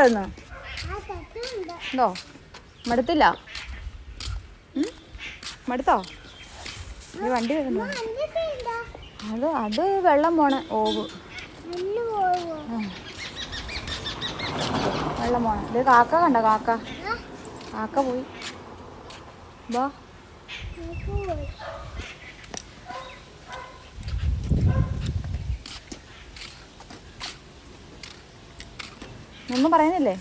എന്തോ മടുത്തില്ല? മടുത്തോ? വണ്ടി വരുന്നു. അത് വെള്ളം പോണേ ഓവ്. വെള്ളം പോണേ. ഇത് കാക്ക കണ്ടോ? കാക്ക പോയി. വാ ഒന്നും പറയുന്നില്ലേ?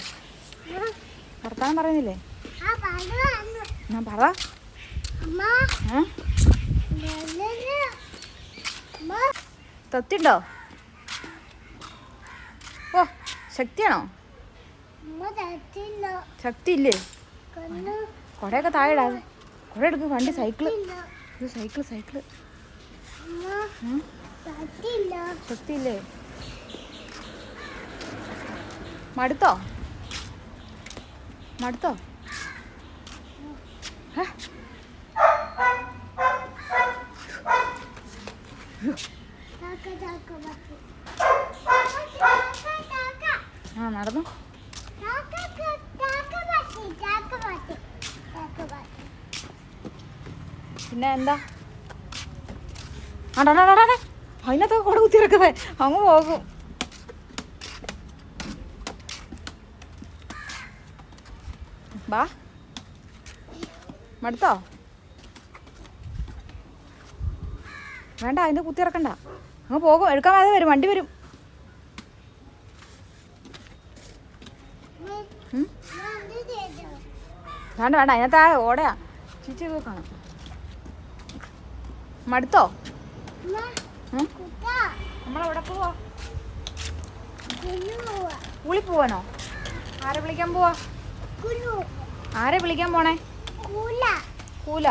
വർത്താനം പറയുന്നില്ലേ? ഞാൻ പറ. തൊത്തിണ്ടോ? ഓ ശക്തിയാണോ? ശക്തി ഇല്ലേ? കുടയൊക്കെ താഴെ ഇടാതെ. കുട എടുക്ക്. വണ്ടി സൈക്കിള്. ഇത് സൈക്കിള്. ശക്തി ഇല്ലേ? മടുത്തോ? ആ നടന്നു. പിന്നെ എന്താ? അതിനകത്തൊക്കെ കുട കുത്തിയിറക്കുന്നേ അങ്ങ് പോകും. ബാ മടുത്തോ? വേണ്ട, അതിൻ്റെ കുത്തിയിറക്കണ്ട. അങ്ങ് പോകും. എടുക്കാൻ വേറെ വരും. വണ്ടി വരും. വേണ്ട അതിനകത്ത് ഓടയാ. ചീച്ചി കാണാം. മടുത്തോ? നമ്മളെവിടെ പോവാ? സ്കൂളിൽ പോവാനോ? ആരെ വിളിക്കാൻ പോവാ? ആരെ വിളിക്കാൻ പോണേ? കൂല.